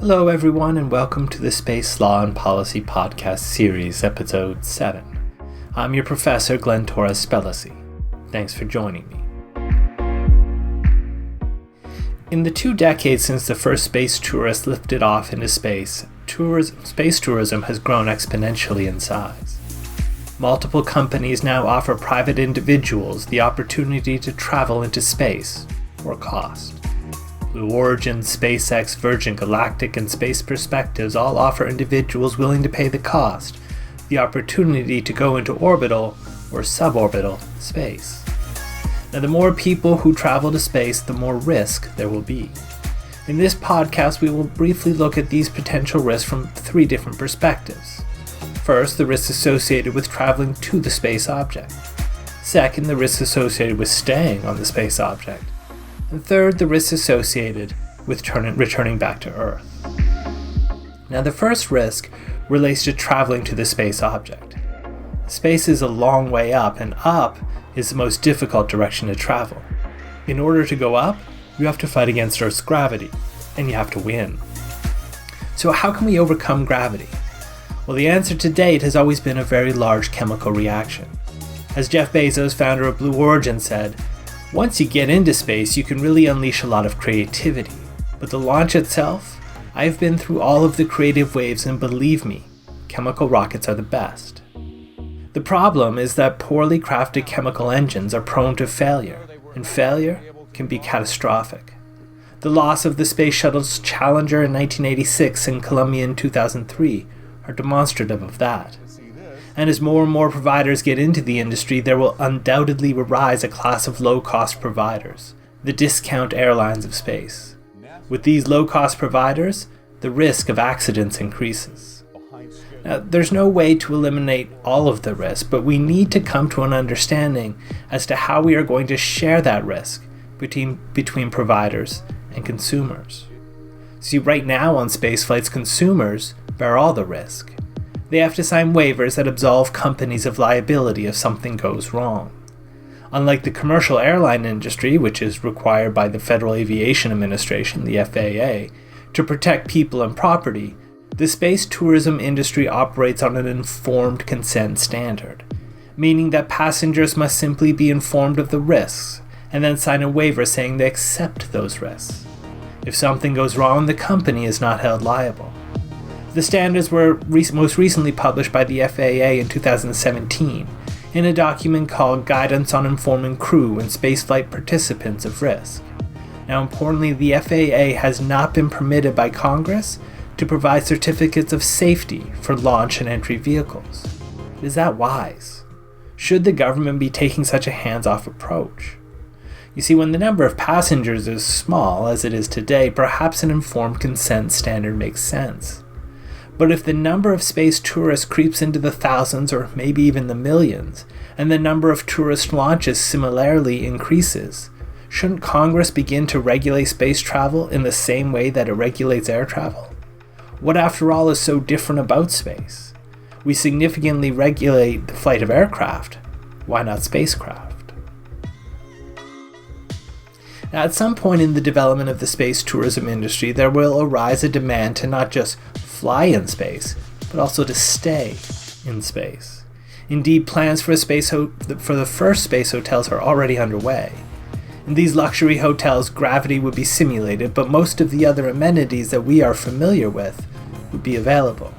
Hello everyone and welcome to the Space Law and Policy Podcast Series, Episode 7. I'm your professor, Glenn Torres-Spelliscy. Thanks for joining me. In the 2 decades since the first space tourists lifted off into space, space tourism has grown exponentially in size. Multiple companies now offer private individuals the opportunity to travel into space for cost. Blue Origin, SpaceX, Virgin Galactic, and Space Perspectives all offer individuals willing to pay the cost the opportunity to go into orbital or suborbital space. Now, the more people who travel to space, the more risk there will be. In this podcast, we will briefly look at these potential risks from 3 different perspectives. First, the risks associated with traveling to the space object. Second, the risks associated with staying on the space object. And third, the risks associated with returning back to Earth. Now, the first risk relates to traveling to the space object. Space is a long way up, and up is the most difficult direction to travel. In order to go up, you have to fight against Earth's gravity, and you have to win. So how can we overcome gravity? Well, the answer to date has always been a very large chemical reaction. As Jeff Bezos, founder of Blue Origin, said, once you get into space, you can really unleash a lot of creativity. But the launch itself, I've been through all of the creative waves, and believe me, chemical rockets are the best. The problem is that poorly crafted chemical engines are prone to failure, and failure can be catastrophic. The loss of the Space Shuttle's Challenger in 1986 and Columbia in 2003 are demonstrative of that. And as more and more providers get into the industry, there will undoubtedly arise a class of low-cost providers, the discount airlines of space. With these low-cost providers, the risk of accidents increases. Now, there's no way to eliminate all of the risk, but we need to come to an understanding as to how we are going to share that risk between providers and consumers. See, right now on space flights, consumers bear all the risk. They have to sign waivers that absolve companies of liability if something goes wrong. Unlike the commercial airline industry, which is required by the Federal Aviation Administration, the FAA, to protect people and property, the space tourism industry operates on an informed consent standard, meaning that passengers must simply be informed of the risks and then sign a waiver saying they accept those risks. If something goes wrong, the company is not held liable. The standards were most recently published by the FAA in 2017 in a document called Guidance on Informing Crew and Spaceflight Participants of Risk. Now, importantly, the FAA has not been permitted by Congress to provide certificates of safety for launch and entry vehicles. Is that wise? Should the government be taking such a hands-off approach? You see, when the number of passengers is small, as it is today, perhaps an informed consent standard makes sense. But if the number of space tourists creeps into the thousands or maybe even the millions, and the number of tourist launches similarly increases, shouldn't Congress begin to regulate space travel in the same way that it regulates air travel? What, after all, is so different about space? We significantly regulate the flight of aircraft. Why not spacecraft? Now, at some point in the development of the space tourism industry, there will arise a demand to not just fly in space, but also to stay in space. Indeed, plans for the first space hotels are already underway. In these luxury hotels, gravity would be simulated, but most of the other amenities that we are familiar with would be available.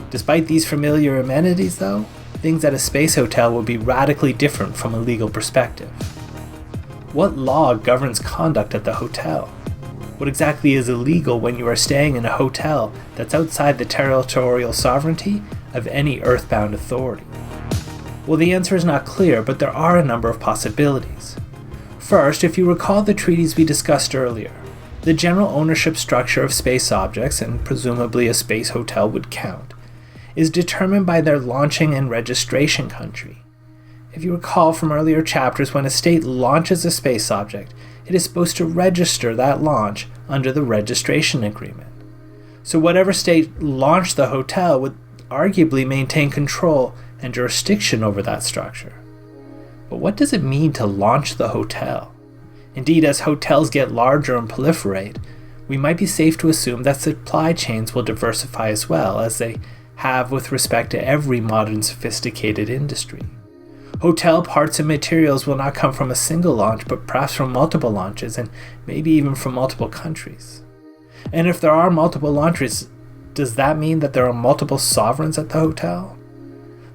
Despite these familiar amenities, though, things at a space hotel will be radically different from a legal perspective. What law governs conduct at the hotel? What exactly is illegal when you are staying in a hotel that's outside the territorial sovereignty of any earthbound authority? Well, the answer is not clear, but there are a number of possibilities. First, if you recall the treaties we discussed earlier, the general ownership structure of space objects, and presumably a space hotel would count, is determined by their launching and registration country. If you recall from earlier chapters, when a state launches a space object, it is supposed to register that launch under the registration agreement. So whatever state launched the hotel would arguably maintain control and jurisdiction over that structure. But what does it mean to launch the hotel? Indeed, as hotels get larger and proliferate, we might be safe to assume that supply chains will diversify as well, as they have with respect to every modern sophisticated industry. Hotel parts and materials will not come from a single launch, but perhaps from multiple launches, and maybe even from multiple countries. And if there are multiple launches, does that mean that there are multiple sovereigns at the hotel?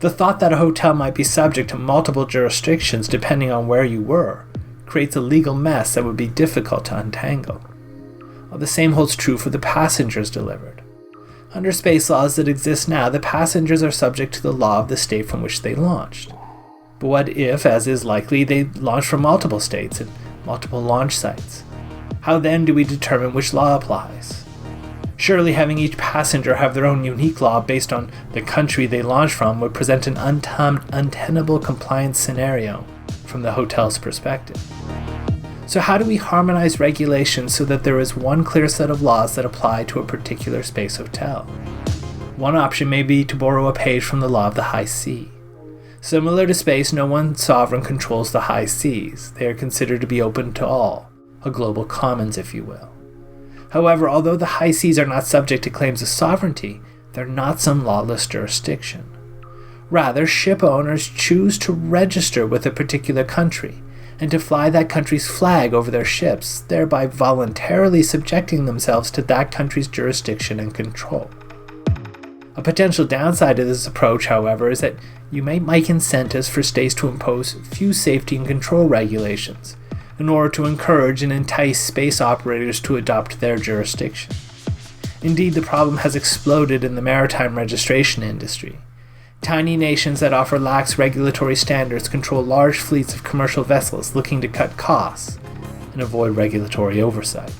The thought that a hotel might be subject to multiple jurisdictions depending on where you were creates a legal mess that would be difficult to untangle. Well, the same holds true for the passengers delivered. Under space laws that exist now, the passengers are subject to the law of the state from which they launched. But what if, as is likely, they launch from multiple states and multiple launch sites? How then do we determine which law applies? Surely having each passenger have their own unique law based on the country they launch from would present an untenable compliance scenario from the hotel's perspective. So how do we harmonize regulations so that there is one clear set of laws that apply to a particular space hotel? One option may be to borrow a page from the law of the high sea. Similar to space, no one sovereign controls the high seas. They are considered to be open to all, a global commons, if you will. However, although the high seas are not subject to claims of sovereignty, they're not some lawless jurisdiction. Rather, ship owners choose to register with a particular country and to fly that country's flag over their ships, thereby voluntarily subjecting themselves to that country's jurisdiction and control. A potential downside of this approach, however, is that you may make incentives for states to impose few safety and control regulations in order to encourage and entice space operators to adopt their jurisdiction. Indeed, the problem has exploded in the maritime registration industry. Tiny nations that offer lax regulatory standards control large fleets of commercial vessels looking to cut costs and avoid regulatory oversight.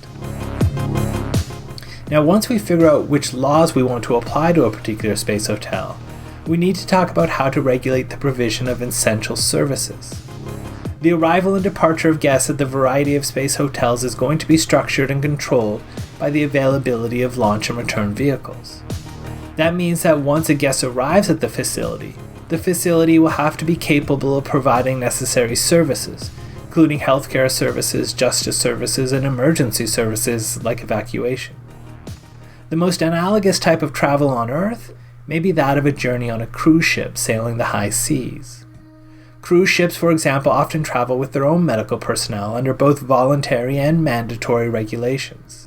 Now, once we figure out which laws we want to apply to a particular space hotel, we need to talk about how to regulate the provision of essential services. The arrival and departure of guests at the variety of space hotels is going to be structured and controlled by the availability of launch and return vehicles. That means that once a guest arrives at the facility will have to be capable of providing necessary services, including healthcare services, justice services, and emergency services like evacuation. The most analogous type of travel on Earth may be that of a journey on a cruise ship sailing the high seas. Cruise ships, for example, often travel with their own medical personnel under both voluntary and mandatory regulations.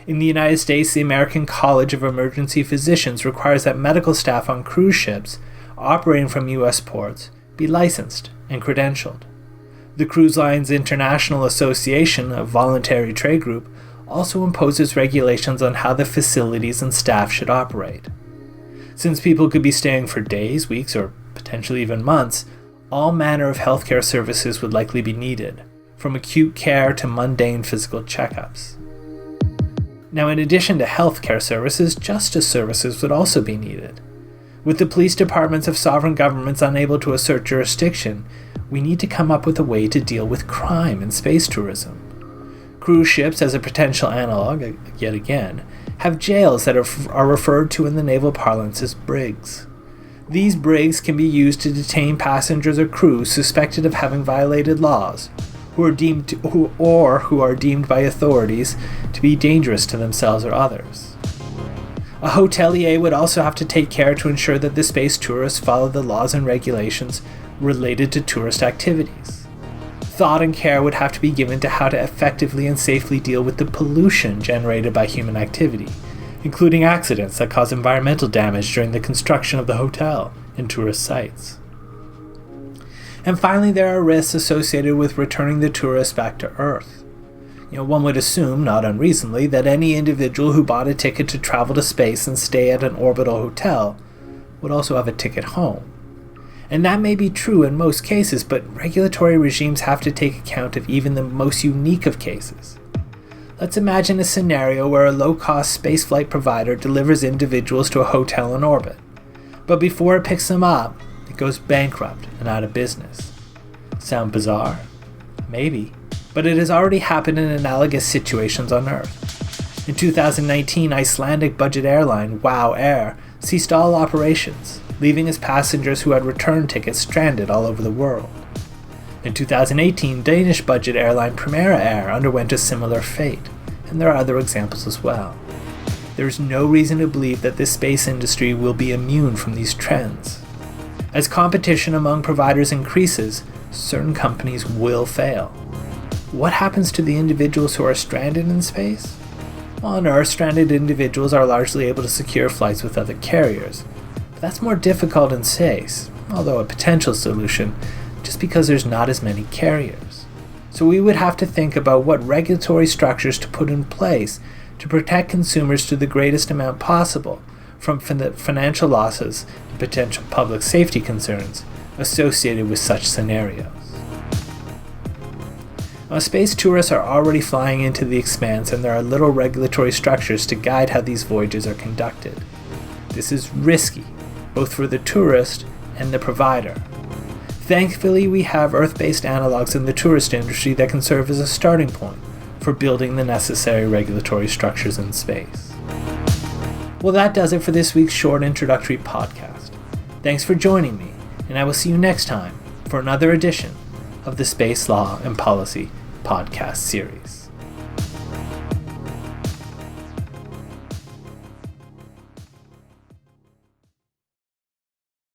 In the United States, the American College of Emergency Physicians requires that medical staff on cruise ships operating from U.S. ports be licensed and credentialed. The Cruise Lines International Association, a voluntary trade group, also imposes regulations on how the facilities and staff should operate. Since people could be staying for days, weeks, or potentially even months, all manner of healthcare services would likely be needed, from acute care to mundane physical checkups. Now, in addition to healthcare services, justice services would also be needed. With the police departments of sovereign governments unable to assert jurisdiction, we need to come up with a way to deal with crime in space tourism. Cruise ships, as a potential analog, yet again, have jails that are referred to in the naval parlance as brigs. These brigs can be used to detain passengers or crew suspected of having violated laws, who are deemed by authorities to be dangerous to themselves or others. A hotelier would also have to take care to ensure that the space tourists follow the laws and regulations related to tourist activities. Thought and care would have to be given to how to effectively and safely deal with the pollution generated by human activity, including accidents that cause environmental damage during the construction of the hotel and tourist sites. And finally, there are risks associated with returning the tourists back to Earth. One would assume, not unreasonably, that any individual who bought a ticket to travel to space and stay at an orbital hotel would also have a ticket home. And that may be true in most cases, but regulatory regimes have to take account of even the most unique of cases. Let's imagine a scenario where a low-cost spaceflight provider delivers individuals to a hotel in orbit, but before it picks them up, it goes bankrupt and out of business. Sound bizarre? Maybe, but it has already happened in analogous situations on Earth. In 2019, Icelandic budget airline WOW Air ceased all operations, leaving its passengers who had return tickets stranded all over the world. In 2018, Danish budget airline Primera Air underwent a similar fate, and there are other examples as well. There is no reason to believe that the space industry will be immune from these trends. As competition among providers increases, certain companies will fail. What happens to the individuals who are stranded in space? Well, on Earth, stranded individuals are largely able to secure flights with other carriers. But that's more difficult in space, although a potential solution, just because there's not as many carriers. So we would have to think about what regulatory structures to put in place to protect consumers to the greatest amount possible from financial losses and potential public safety concerns associated with such scenarios. Now, space tourists are already flying into the expanse, and there are little regulatory structures to guide how these voyages are conducted. This is risky, both for the tourist and the provider. Thankfully, we have Earth-based analogs in the tourist industry that can serve as a starting point for building the necessary regulatory structures in space. Well, that does it for this week's short introductory podcast. Thanks for joining me, and I will see you next time for another edition of the Space Law and Policy podcast series.